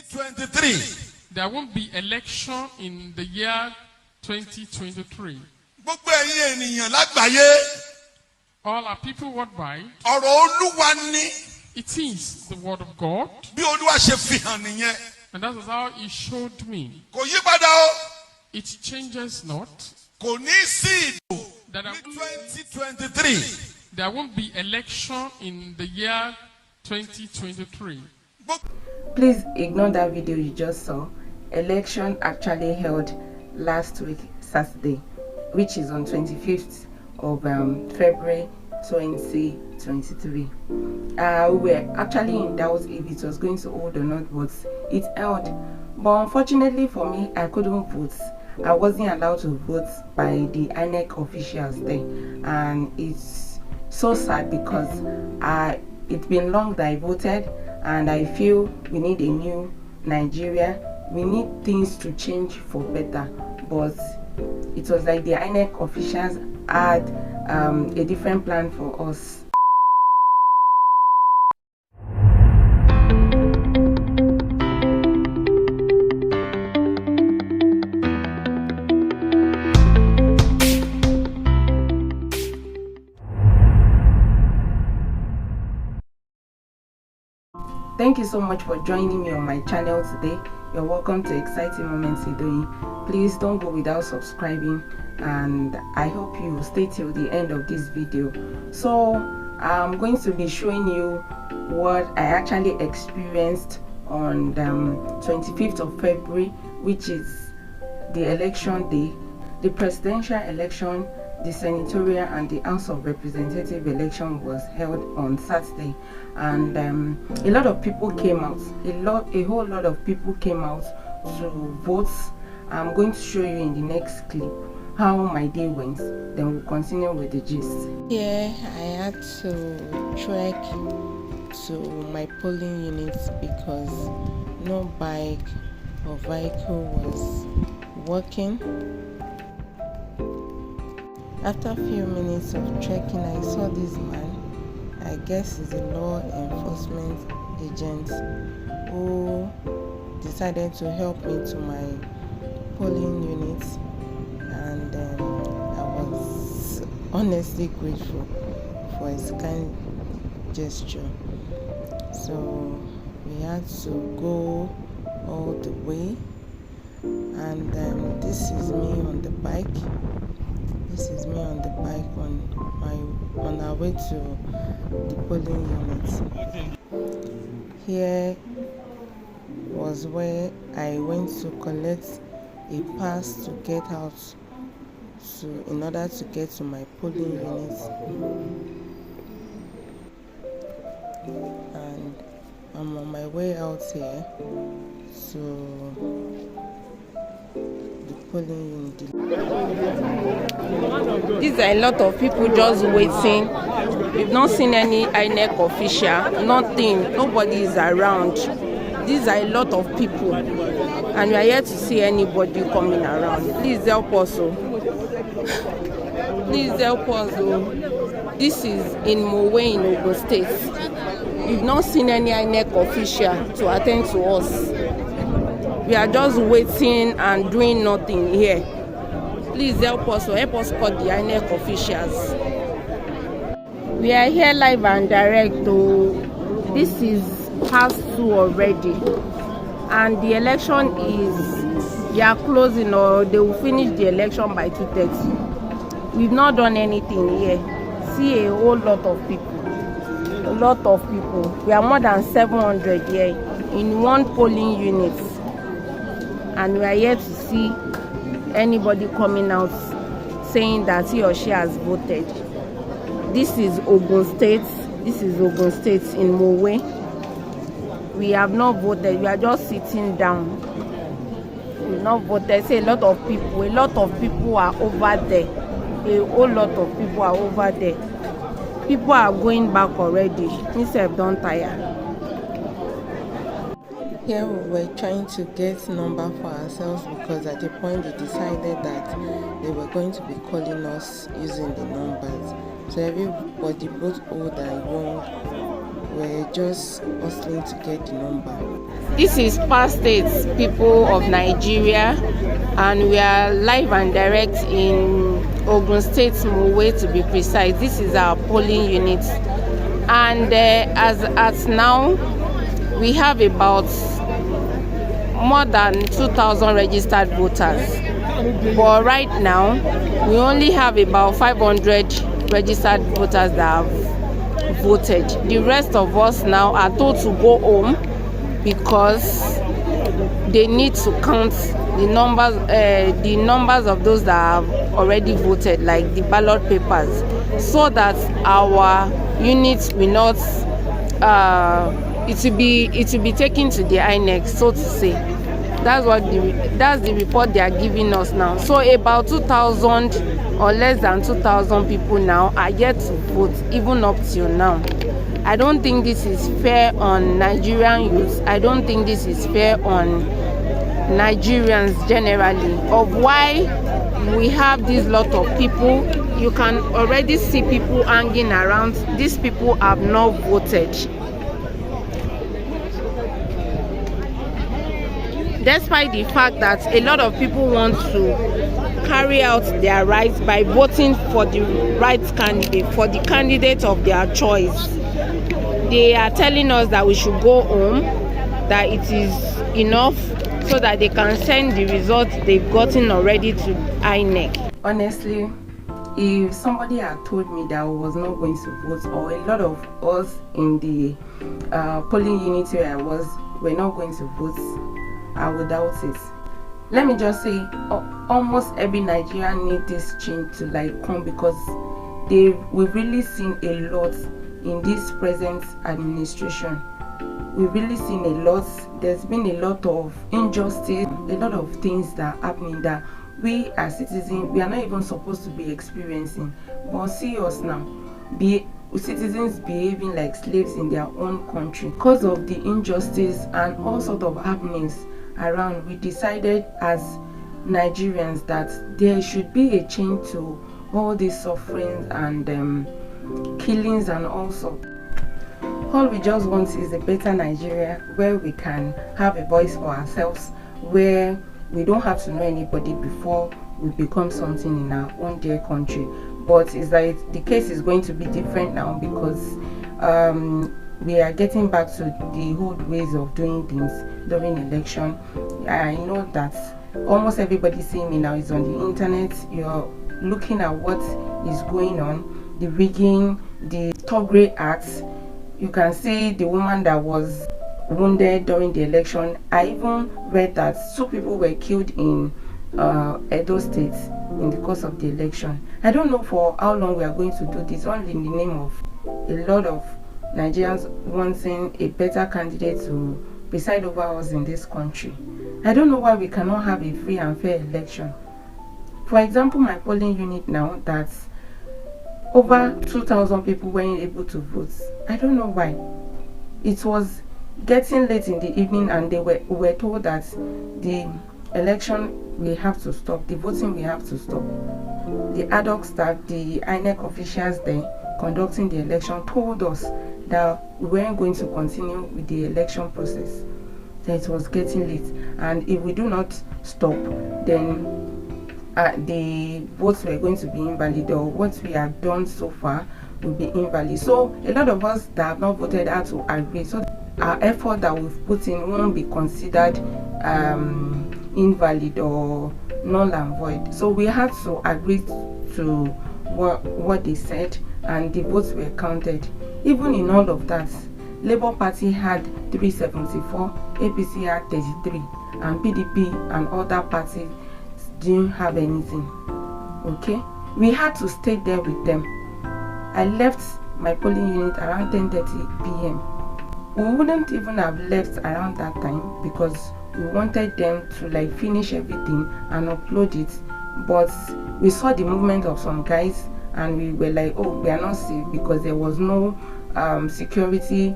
2023. There won't be election in the year 2023. Gbogbo ẹ̀yin ènìyàn lágbàáyé. All our people worldwide. Ọ̀rọ̀ Olúwa ni. It is the word of God. Bí Olúwa ṣe fi hàn nìyẹn. And that is how he showed me. Kò yí padà o. It changes not. Kò ní sí ìdò ní 2023. There won't be election in the year 2023. Please ignore that video you just saw. Election actually held last week, Saturday, which is on 25th of February 2023. We were actually in doubt if it was going to hold or not, but it held. But unfortunately for me, I couldn't vote. I wasn't allowed to vote by the INEC officials there, and it's so sad because it's been long that I voted, and I feel we need a new Nigeria. We need things to change for better, but it was like the INEC officials had a different plan for us. Thank you so much for joining me on my channel today. You're welcome to Exciting Moments Idoyi. Please don't go without subscribing, and I hope you stay till the end of this video. So I'm going to be showing you what I actually experienced on the 25th of February, which is the election day. The presidential election, the senatorial and the House of Representative election was held on Saturday, and a lot of people came out. A whole lot of people came out to vote. I'm going to show you in the next clip how my day went. Then we'll continue with the gist. Yeah, I had to trek to my polling units because no bike or vehicle was working. After a few minutes of trekking, I saw this man. I guess he's a law enforcement agent who decided to help me to my polling unit, and I was honestly grateful for his kind gesture. So we had to go all the way, and this is me on the bike. This is me on the bike on our way to the polling unit. Here was where I went to collect a pass to get out in order to get to my polling unit. And I'm on my way out here to the polling unit. These are a lot of people just waiting. We've not seen any INEC official, nothing, nobody is around. These are a lot of people, and we are yet to see anybody coming around. Please help us. Please help us. This is in Mowe in Ogun State. We've not seen any INEC official to attend to us. We are just waiting and doing nothing here. Please help us call the INEC officials. We are here live and direct. This is past 2 already, and the election they are closing, or they will finish the election by 2:30. We've not done anything here. See a whole lot of people. A lot of people. We are more than 700 here in one polling unit, and we are yet to see anybody coming out saying that he or she has voted. This is Ogun State. This is Ogun State in Mowe. We have not voted. We are just sitting down. We not voted. Say a lot of people are over there. A whole lot of people are over there. People are going back already. Instead, don't tire. Here we were trying to get number for ourselves because at the point they decided that they were going to be calling us using the numbers. So everybody, both old and young, we're just hustling to get the number. This is past states people of Nigeria, and we are live and direct in Ogun State, Mowe to be precise. This is our polling unit, and as at now we have about more than 2,000 registered voters, but right now we only have about 500 registered voters that have voted. The rest of us now are told to go home because they need to count the numbers of those that have already voted, like the ballot papers, so that our units will not it will be taken to the INEC, so to say. That's the report they are giving us now. So about 2,000 or less than 2,000 people now are yet to vote, even up till now. I don't think this is fair on Nigerian youth. I don't think this is fair on Nigerians generally, of why we have this lot of people. You can already see people hanging around. These people have not voted, despite the fact that a lot of people want to carry out their rights by voting for the right candidate, for the candidate of their choice. They are telling us that we should go home, that it is enough, so that they can send the results they've gotten already to INEC. Honestly, if somebody had told me that I was not going to vote, or a lot of us in the polling unit where I was were not going to vote, I would doubt it. Let me just say, almost every Nigerian needs this change to come, because we've really seen a lot in this present administration. We've really seen a lot. There's been a lot of injustice, a lot of things that are happening that we as citizens, we are not even supposed to be experiencing. But see us now, citizens behaving like slaves in their own country because of the injustice and all sort of happenings around. We decided as Nigerians that there should be a change to all these sufferings and killings and also. All we just want is a better Nigeria where we can have a voice for ourselves, where we don't have to know anybody before we become something in our own dear country. But it's like the case is going to be different now, because we are getting back to the old ways of doing things during election. I know that almost everybody seeing me now is on the internet. You're looking at what is going on, the rigging, the third-grade acts. You can see the woman that was wounded during the election. I even read that 2 people were killed in Edo State in the course of the election. I don't know for how long we are going to do this, only in the name of a lot of Nigerians wanting a better candidate to preside over us in this country. I don't know why we cannot have a free and fair election. For example, my polling unit now, that's over 2,000 people weren't able to vote. I don't know why. It was getting late in the evening, and we were told that the election will have to stop, the voting will have to stop. The ad hoc staff, the INEC officials there conducting the election, told us that we weren't going to continue with the election process, that it was getting late, and if we do not stop, then the votes were going to be invalid, or what we have done so far will be invalid. So a lot of us that have not voted had to agree, so our effort that we've put in won't be considered invalid or null and void. So we had to agree to what they said, and the votes were counted. Even in all of that, Labour Party had 374, APC had 33, and PDP and other parties didn't have anything. Okay, we had to stay there with them. I left my polling unit around 10:30 p.m. We wouldn't even have left around that time, because we wanted them to finish everything and upload it. But we saw the movement of some guys, and we were like, oh, we are not safe, because there was no security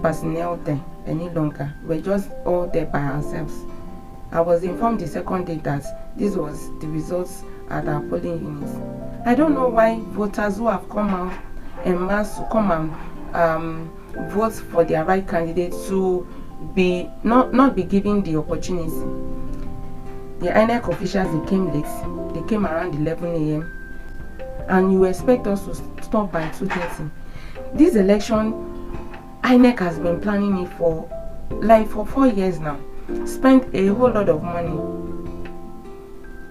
personnel there any longer. We're just all there by ourselves. I was informed the second day that this was the results at our polling units. I don't know why voters who have come out en masse to come and vote for their right candidate to be not be given the opportunity. The INEC officials, they came late. They came around 11 a.m. and you expect us to stop by 2:30. This election, INEC has been planning it for 4 years now. Spent a whole lot of money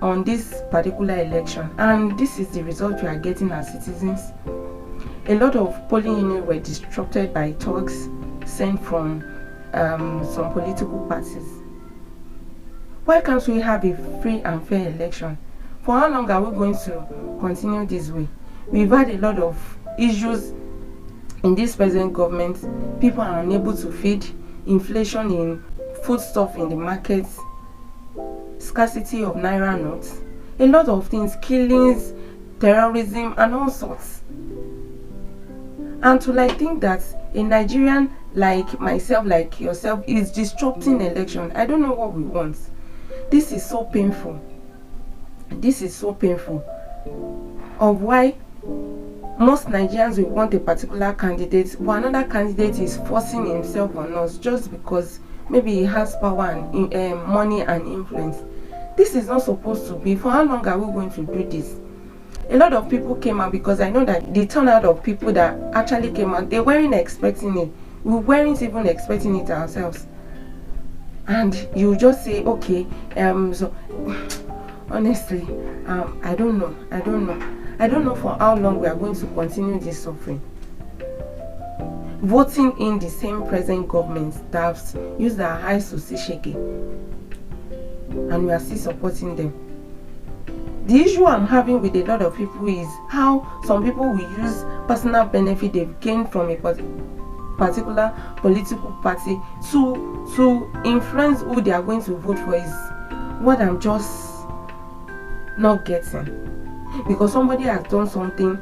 on this particular election, and this is the result we are getting as citizens. A lot of polling units were disrupted by thugs sent from some political parties. Why can't we have a free and fair election? For how long are we going to continue this way? We've had a lot of issues in this present government. People are unable to feed, inflation in foodstuff in the markets, scarcity of naira notes, a lot of things, killings, terrorism, and all sorts. And to think that a Nigerian like myself, like yourself, is disrupting election, I don't know what we want. This is so painful. This is so painful. Of why most Nigerians will want a particular candidate, but another candidate is forcing himself on us just because maybe he has power and money and influence. This is not supposed to be. For how long are we going to do this? A lot of people came out, because I know that the turnout of people that actually came out, they weren't expecting it. We weren't even expecting it ourselves. And you just say, okay, so honestly, I don't know. I don't know for how long we are going to continue this suffering. Voting in the same present government that have used our eyes to see shaky, and we are still supporting them. The issue I'm having with a lot of people is how some people will use personal benefit they've gained from a particular political party to influence who they are going to vote for. Is what I'm just not getting. Because somebody has done something,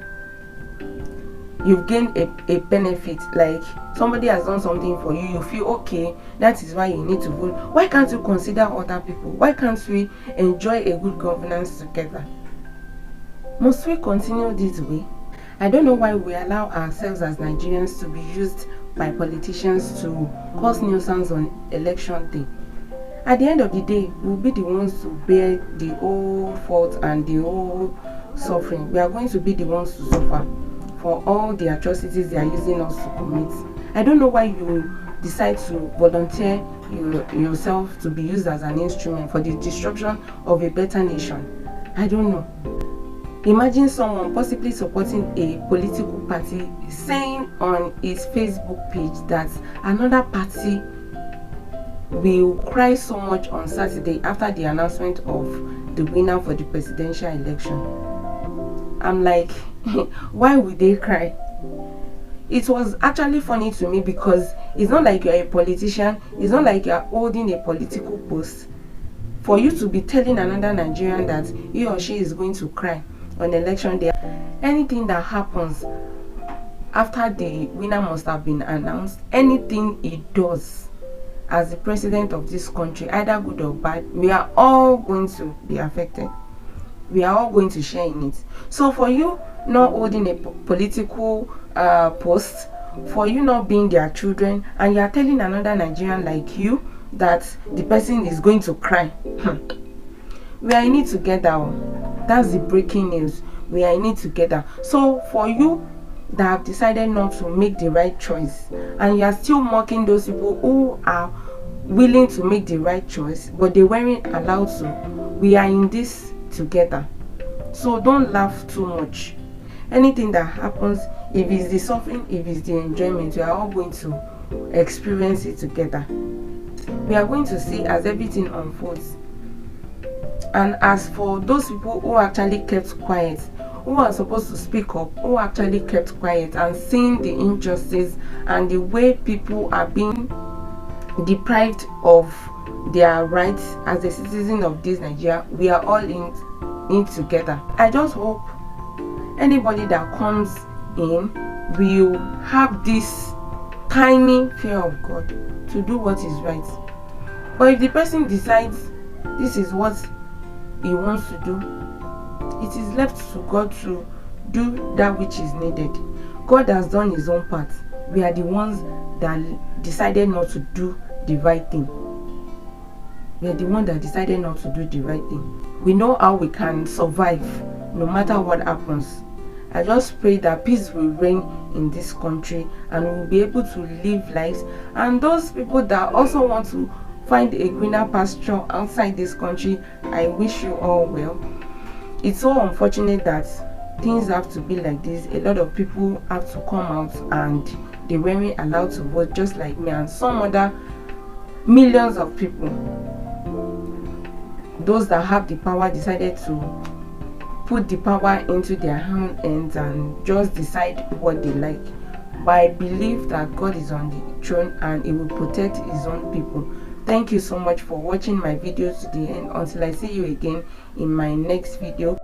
you've gained a benefit, like somebody has done something for you, you feel okay, that is why you need to vote. Why can't you consider other people? Why can't we enjoy a good governance together? Must we continue this way? I don't know why we allow ourselves as Nigerians to be used by politicians to cause nuisance on election day. At the end of the day, we'll be the ones to bear the whole fault and the whole suffering. We are going to be the ones to suffer for all the atrocities they are using us to commit. I don't know why you decide to volunteer yourself to be used as an instrument for the destruction of a better nation. I don't know. Imagine someone possibly supporting a political party saying on his Facebook page that another party will cry so much on Saturday after the announcement of the winner for the presidential election. I'm like, why would they cry? It was actually funny to me, because it's not like you're a politician, it's not like you're holding a political post, for you to be telling another Nigerian that he or she is going to cry on election day. Anything that happens after the winner must have been announced, anything he does as the president of this country, either good or bad, we are all going to be affected. We are all going to share in it. So for you not holding a political post, for you not being their children, and you are telling another Nigerian like you that the person is going to cry, we are in it together. That's the breaking news. We are in it together. So for you that have decided not to make the right choice, and you are still mocking those people who are willing to make the right choice but they weren't allowed to, we are in this together. So don't laugh too much. Anything that happens, if it's the suffering, if it's the enjoyment, we are all going to experience it together. We are going to see as everything unfolds. And as for those people who actually kept quiet, who are supposed to speak up, who actually kept quiet and seeing the injustice and the way people are being deprived of their rights as a citizen of this Nigeria, we are all in together. I just hope anybody that comes in will have this tiny fear of God to do what is right. But if the person decides this is what he wants to do, it is left to God to do that which is needed. God has done his own part. we are the ones that decided not to do the right thing. We are the ones that decided not to do the right thing. We know how we can survive no matter what happens. I just pray that peace will reign in this country and we'll be able to live lives. And those people that also want to find a greener pasture outside this country, I wish you all well. It's so unfortunate that things have to be like this. A lot of people have to come out and they weren't allowed to vote, just like me and some other millions of people. Those that have the power decided to put the power into their hands and just decide what they like. But I believe that God is on the throne and He will protect His own people. Thank you so much for watching my videos to the end. Until I see you again in my next video.